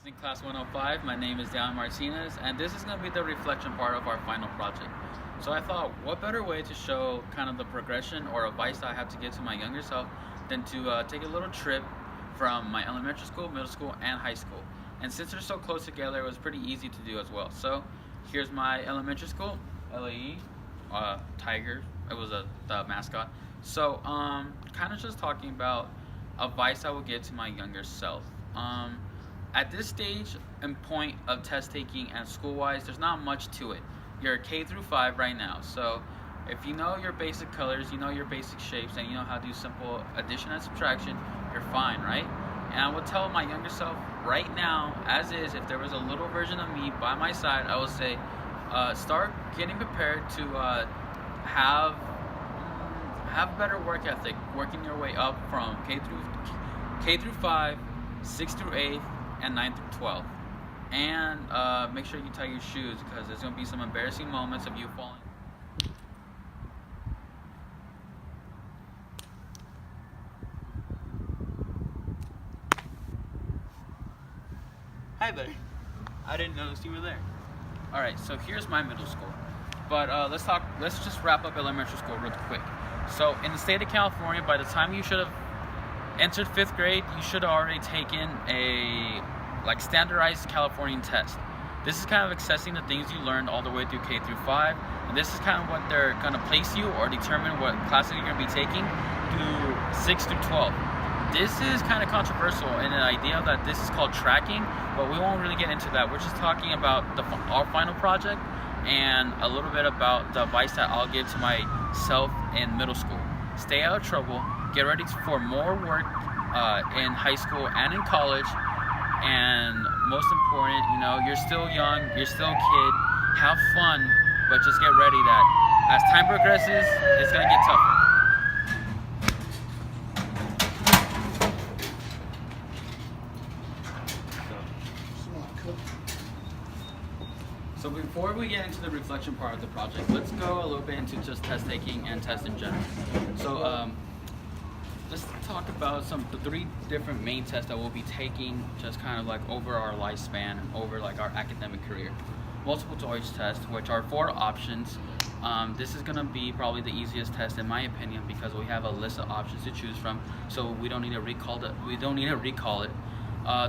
in class 105. My name is Dan Martinez, and this is going to be the reflection part of our final project. So I thought, what better way to show kind of the progression or advice that I have to give to my younger self than to take a little trip from my elementary school, middle school, and high school. And since they're so close together, it was pretty easy to do as well. So here's my elementary school, LAE, Tiger. It was the mascot. So kind of just talking about advice I would give to my younger self. At this stage and point of test taking and school-wise, there's not much to it. You're K through 5 right now, so if you know your basic colors, you know your basic shapes, and you know how to do simple addition and subtraction, you're fine, right? And I would tell my younger self right now, as is, if there was a little version of me by my side, I would say, start getting prepared to have better work ethic, working your way up from K through 5, 6 through 8, and 9 through 12. And make sure you tie your shoes, because there's going to be some embarrassing moments of you falling. Hi there. I didn't notice you were there. Alright, so here's my middle school. But let's just wrap up elementary school real quick. So in the state of California, by the time you should have entered 5th grade, you should have already taken a standardized Californian test. This is kind of assessing the things you learned all the way through K through 5, and this is kind of what they're going to place you or determine what classes you're going to be taking through 6 through 12. This is kind of controversial in the idea that this is called tracking, but we won't really get into that. We're just talking about our final project and a little bit about the advice that I'll give to myself in middle school. Stay out of trouble, get ready for more work in high school and in college, and most important, you're still young, you're still a kid, have fun, but just get ready that as time progresses, it's going to get tougher. So before we get into the reflection part of the project, let's go a little bit into just test taking and tests in general. So let's talk about the 3 different main tests that we'll be taking just kind of like over our lifespan and over like our academic career. Multiple choice tests, which are 4 options. This is going to be probably the easiest test in my opinion, because we have a list of options to choose from, so we don't need to recall it.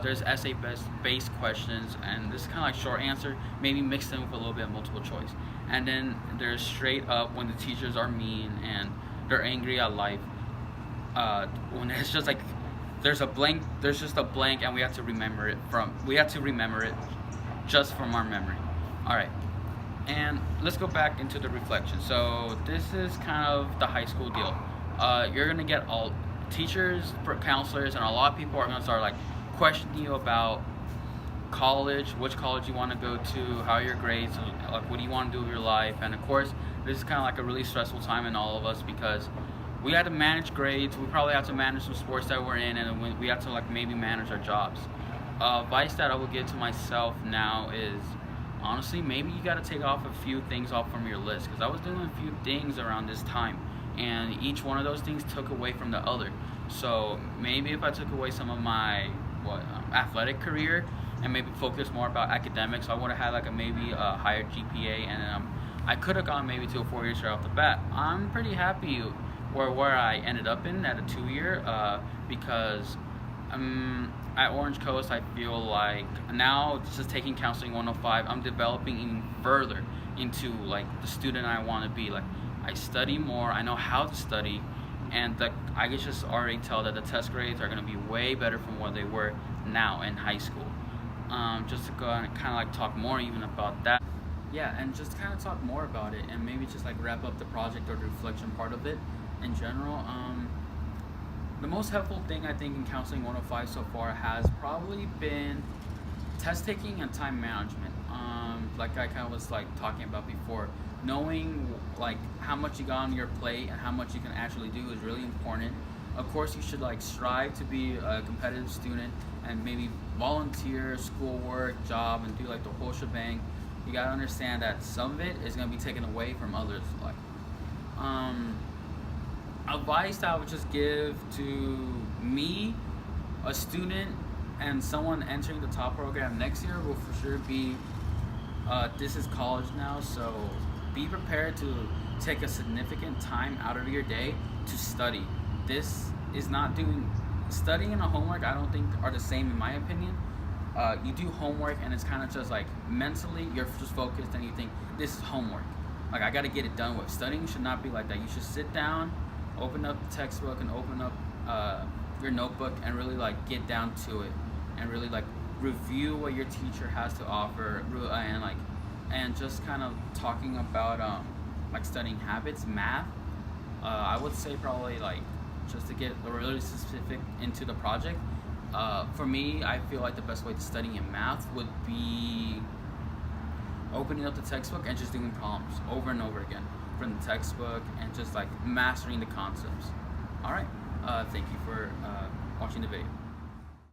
There's essay-based questions, and this is kind of like short answer, maybe mix them with a little bit of multiple choice. And then there's straight up when the teachers are mean and they're angry at life. When it's just like there's just a blank, and we have to remember it just from our memory. All right, and let's go back into the reflection. So this is kind of the high school deal. You're gonna get all teachers, counselors, and a lot of people are gonna start like questioning you about college, which college you want to go to, how are your grades, like what do you want to do with your life. And of course, this is kind of like a really stressful time in all of us, because we had to manage grades, we probably have to manage some sports that we're in, and we have to like maybe manage our jobs. Advice that I would give to myself now is, honestly, maybe you got to take off a few things off from your list, because I was doing a few things around this time, and each one of those things took away from the other. So maybe if I took away some of my athletic career and maybe focus more about academics, I would have had like maybe a higher GPA, and I could have gone maybe to a 4-year straight off the bat. I'm pretty happy where I ended up in at a 2-year, because at Orange Coast, I feel like now just taking Counseling 105, I'm developing even further into like the student I want to be. Like, I study more, I know how to study, and I can just already tell that the test grades are going to be way better from what they were now in high school. Just to go and kind of like talk more even about that. Yeah, and just kind of talk more about it, and maybe just like wrap up the project or the reflection part of it in general. The most helpful thing I think in Counseling 105 so far has probably been test taking and time management. Like I kind of was like talking about before, knowing like how much you got on your plate and how much you can actually do is really important. Of course, you should like strive to be a competitive student and maybe volunteer, schoolwork, job, and do like the whole shebang. You gotta understand that some of it is gonna be taken away from others. Like, advice that I would just give to me, a student and someone entering the top program next year will for sure be, this is college now, so be prepared to take a significant time out of your day to study. This is not doing, studying and a homework I don't think are the same in my opinion. You do homework and it's kind of just like mentally you're just focused and you think this is homework. Like I got to get it done with. Studying should not be like that. You should sit down, open up the textbook and open up your notebook and really like get down to it and really like review what your teacher has to offer and just kind of talking about like studying habits, math. I would say probably like just to get really specific into the project. For me, I feel like the best way to study in math would be opening up the textbook and just doing problems over and over again from the textbook and just like mastering the concepts. All right, thank you for watching the video.